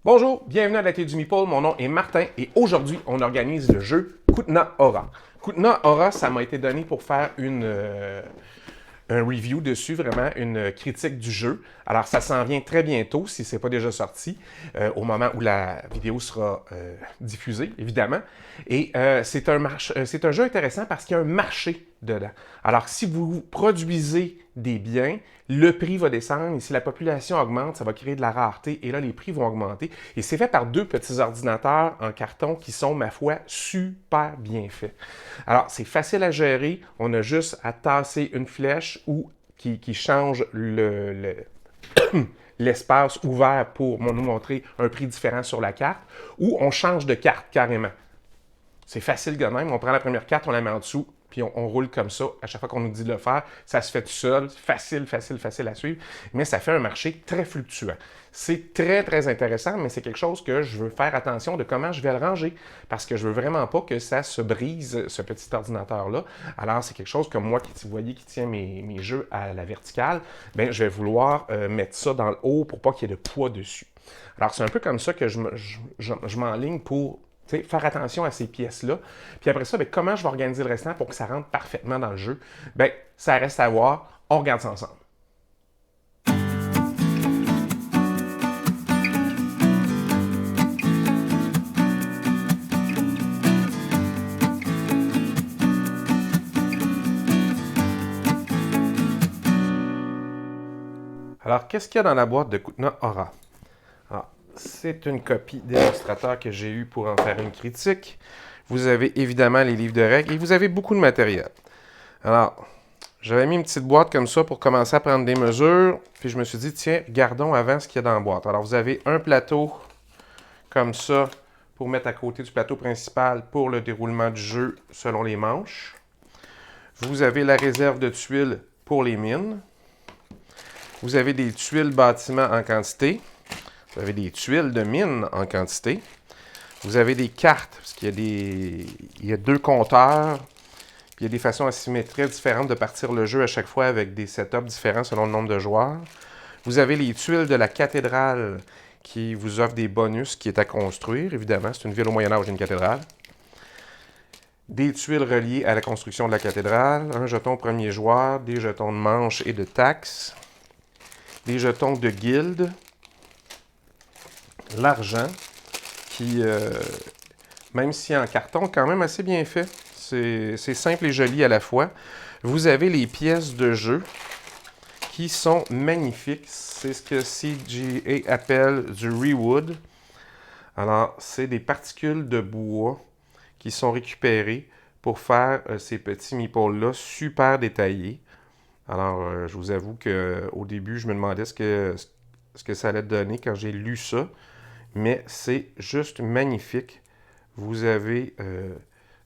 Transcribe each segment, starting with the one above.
Bonjour, bienvenue à la clé du Meeple, mon nom est Martin et aujourd'hui on organise le jeu Kutna Aura. Kutna Aura, ça m'a été donné pour faire un review dessus, vraiment une critique du jeu. Alors ça s'en vient très bientôt, si ce n'est pas déjà sorti, au moment où la vidéo sera diffusée, évidemment. Et c'est un jeu intéressant parce qu'il y a un marché dedans. Alors si vous produisez des biens, le prix va descendre et si la population augmente, ça va créer de la rareté et là, les prix vont augmenter. Et c'est fait par deux petits ordinateurs en carton qui sont, ma foi, super bien faits. Alors, c'est facile à gérer. On a juste à tasser une flèche ou qui change l'espace ouvert pour nous montrer un prix différent sur la carte, ou on change de carte carrément. C'est facile quand même. On prend la première carte, on la met en dessous, puis on roule comme ça. À chaque fois qu'on nous dit de le faire, ça se fait tout seul. Facile à suivre. Mais ça fait un marché très fluctuant. C'est très, très intéressant, mais c'est quelque chose que je veux faire attention de comment je vais le ranger. Parce que je veux vraiment pas que ça se brise, ce petit ordinateur-là. Alors, c'est quelque chose comme moi, vous voyez, qui tient mes jeux à la verticale. Bien, je vais vouloir mettre ça dans le haut pour pas qu'il y ait de poids dessus. Alors, c'est un peu comme ça que je m'enligne pour faire attention à ces pièces-là. Puis après ça, bien, comment je vais organiser le restant pour que ça rentre parfaitement dans le jeu? Bien, ça reste à voir. On regarde ça ensemble. Alors, qu'est-ce qu'il y a dans la boîte de Kutna Aura? C'est une copie d'illustrateur que j'ai eu pour en faire une critique. Vous avez évidemment les livres de règles et vous avez beaucoup de matériel. Alors, j'avais mis une petite boîte comme ça pour commencer à prendre des mesures. Puis je me suis dit, tiens, regardons avant ce qu'il y a dans la boîte. Alors, vous avez un plateau comme ça pour mettre à côté du plateau principal pour le déroulement du jeu selon les manches. Vous avez la réserve de tuiles pour les mines. Vous avez des tuiles bâtiments en quantité. Vous avez des tuiles de mine en quantité. Vous avez des cartes, parce qu'il y a deux compteurs. Puis il y a des façons asymétriques différentes de partir le jeu à chaque fois avec des setups différents selon le nombre de joueurs. Vous avez les tuiles de la cathédrale qui vous offrent des bonus qui est à construire. Évidemment, c'est une ville au Moyen-Âge, une cathédrale. Des tuiles reliées à la construction de la cathédrale. Un jeton premier joueur, des jetons de manche et de taxes. Des jetons de guilde. L'argent, qui, même si en carton, quand même assez bien fait. C'est simple et joli à la fois. Vous avez les pièces de jeu qui sont magnifiques. C'est ce que CGA appelle du rewood. Alors, c'est des particules de bois qui sont récupérées pour faire ces petits meeples-là super détaillés. Alors, je vous avoue qu'au début, je me demandais ce que ça allait donner quand j'ai lu ça. Mais c'est juste magnifique. Vous avez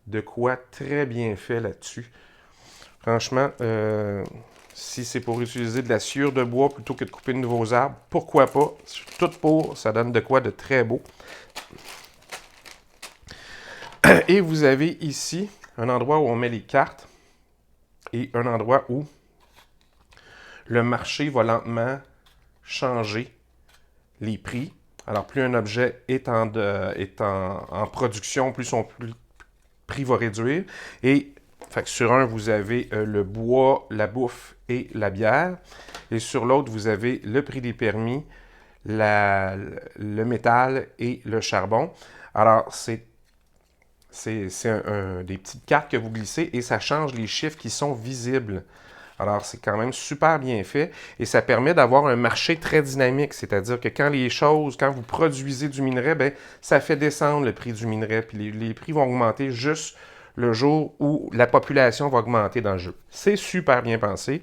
de quoi très bien fait là-dessus. Franchement, si c'est pour utiliser de la sciure de bois plutôt que de couper de nouveaux arbres, pourquoi pas? Tout pour, ça donne de quoi de très beau. Et vous avez ici un endroit où on met les cartes et un endroit où le marché va lentement changer les prix. Alors, plus un objet est en production, plus son prix va réduire. Et fait que sur un, vous avez le bois, la bouffe et la bière. Et sur l'autre, vous avez le prix des permis, le métal et le charbon. Alors, c'est des petites cartes que vous glissez et ça change les chiffres qui sont visibles. Alors, c'est quand même super bien fait et ça permet d'avoir un marché très dynamique. C'est-à-dire que quand vous produisez du minerai, bien, ça fait descendre le prix du minerai. Puis les prix vont augmenter juste le jour où la population va augmenter dans le jeu. C'est super bien pensé.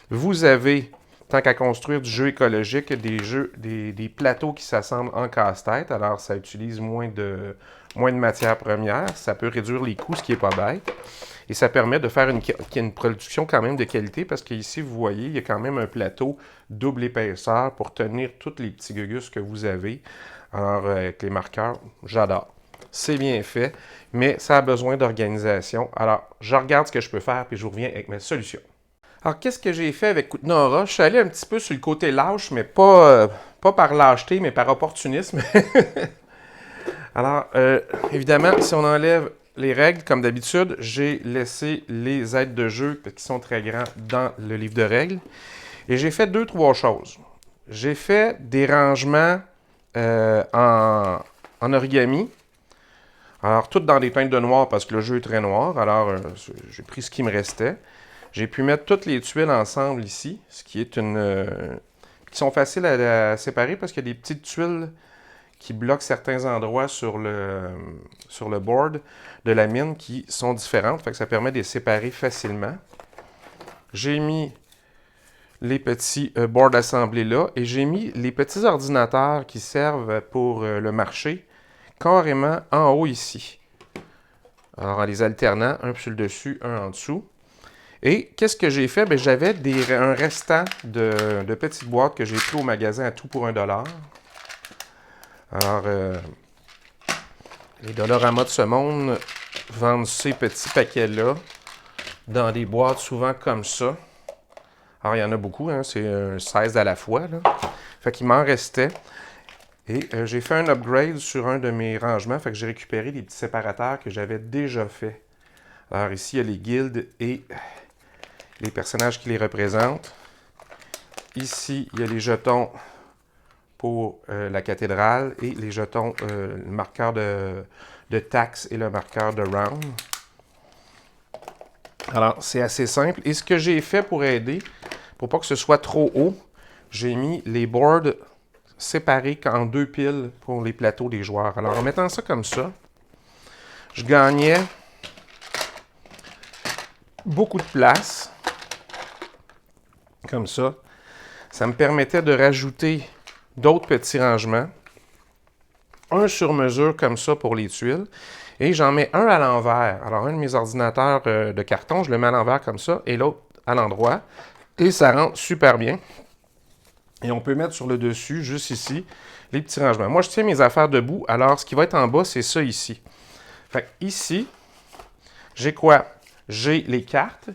Vous avez, tant qu'à construire du jeu écologique, des plateaux qui s'assemblent en casse-tête. Alors, ça utilise moins de matières premières. Ça peut réduire les coûts, ce qui n'est pas bête. Et ça permet de faire une production quand même de qualité parce qu'ici, vous voyez, il y a quand même un plateau double épaisseur pour tenir tous les petits gugus que vous avez. Alors, avec les marqueurs, j'adore. C'est bien fait, mais ça a besoin d'organisation. Alors, je regarde ce que je peux faire puis je vous reviens avec mes solutions. Alors, qu'est-ce que j'ai fait avec Kootenai Aura? Je suis allé un petit peu sur le côté lâche, mais pas par lâcheté, mais par opportunisme. Alors, évidemment, si on enlève les règles, comme d'habitude, j'ai laissé les aides de jeu qui sont très grands dans le livre de règles. Et j'ai fait 2-3 choses. J'ai fait des rangements en origami. Alors, toutes dans des teintes de noir parce que le jeu est très noir. Alors, j'ai pris ce qui me restait. J'ai pu mettre toutes les tuiles ensemble ici, ce qui est qui sont faciles à séparer parce qu'il y a des petites tuiles qui bloquent certains endroits sur le board de la mine qui sont différentes. Fait que ça permet de les séparer facilement. J'ai mis les petits boards assemblés là et j'ai mis les petits ordinateurs qui servent pour le marché carrément en haut ici. Alors, en les alternant, un sur le dessus, un en dessous. Et qu'est-ce que j'ai fait? Bien, j'avais un restant de petites boîtes que j'ai pris au magasin à tout pour $1. Alors, les Dollarama de ce monde vendent ces petits paquets-là dans des boîtes souvent comme ça. Alors, il y en a beaucoup, hein, c'est 16 à la fois. Là. Fait qu'il m'en restait. Et j'ai fait un upgrade sur un de mes rangements. Fait que j'ai récupéré des petits séparateurs que j'avais déjà fait. Alors ici, il y a les guildes et les personnages qui les représentent. Ici, il y a les jetons pour la cathédrale et les jetons, le marqueur de taxe et le marqueur de round. Alors, c'est assez simple. Et ce que j'ai fait pour aider, pour pas que ce soit trop haut, j'ai mis les boards séparés en 2 piles pour les plateaux des joueurs. Alors, en mettant ça comme ça, je gagnais beaucoup de place. Comme ça. Ça me permettait de rajouter d'autres petits rangements. Un sur mesure comme ça pour les tuiles. Et j'en mets un à l'envers. Alors, un de mes ordinateurs de carton, je le mets à l'envers comme ça, et l'autre à l'endroit. Et ça rentre super bien. Et on peut mettre sur le dessus, juste ici, les petits rangements. Moi, je tiens mes affaires debout. Alors, ce qui va être en bas, c'est ça ici. Fait que ici, j'ai quoi? J'ai les cartes.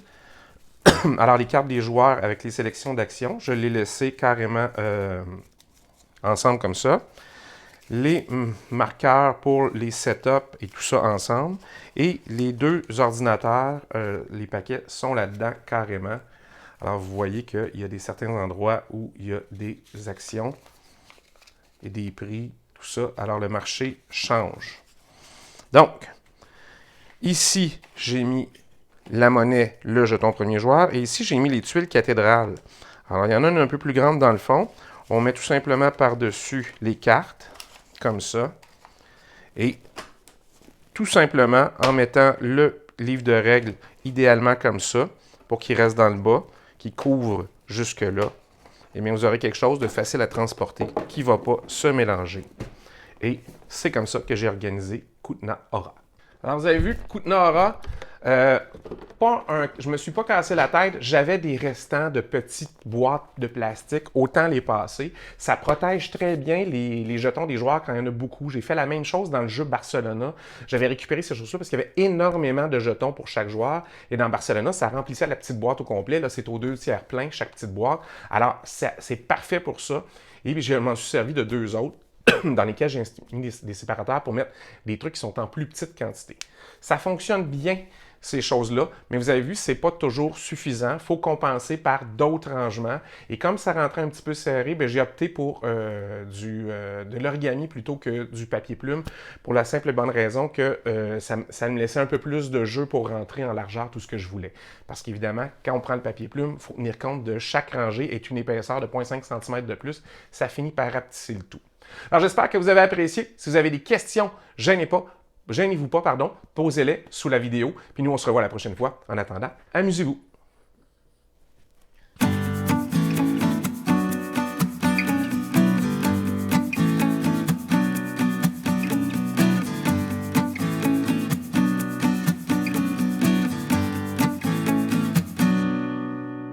Alors, les cartes des joueurs avec les sélections d'actions, je les laissé carrément ensemble comme ça. Les marqueurs pour les setups et tout ça ensemble. Et les 2 ordinateurs, les paquets sont là-dedans carrément. Alors, vous voyez qu'il y a certains endroits où il y a des actions et des prix, tout ça. Alors, le marché change. Donc, ici, j'ai mis la monnaie, le jeton premier joueur. Et ici, j'ai mis les tuiles cathédrales. Alors, il y en a une un peu plus grande dans le fond. On met tout simplement par-dessus les cartes, comme ça. Et tout simplement, en mettant le livre de règles, idéalement comme ça, pour qu'il reste dans le bas, qui couvre jusque-là, eh bien, vous aurez quelque chose de facile à transporter, qui ne va pas se mélanger. Et c'est comme ça que j'ai organisé Kootenai Aura. Alors, vous avez vu, Kootenai Aura, je ne me suis pas cassé la tête, j'avais des restants de petites boîtes de plastique, autant les passer. Ça protège très bien les jetons des joueurs quand il y en a beaucoup. J'ai fait la même chose dans le jeu Barcelona. J'avais récupéré ces choses-là parce qu'il y avait énormément de jetons pour chaque joueur. Et dans Barcelona, ça remplissait la petite boîte au complet. Là, c'est aux 2/3 plein, chaque petite boîte. Alors, c'est parfait pour ça. Et puis, je m'en suis servi de 2 autres dans lesquels j'ai mis des séparateurs pour mettre des trucs qui sont en plus petite quantité. Ça fonctionne bien, ces choses-là, mais vous avez vu, c'est pas toujours suffisant. Il faut compenser par d'autres rangements. Et comme ça rentrait un petit peu serré, bien, j'ai opté pour de l'origami plutôt que du papier plume, pour la simple et bonne raison que ça me laissait un peu plus de jeu pour rentrer en largeur tout ce que je voulais. Parce qu'évidemment, quand on prend le papier plume, il faut tenir compte de chaque rangée est une épaisseur de 0,5 cm de plus. Ça finit par rapetisser le tout. Alors, j'espère que vous avez apprécié. Si vous avez des questions, gênez-vous pas, posez-les sous la vidéo. Puis nous, on se revoit la prochaine fois. En attendant, amusez-vous.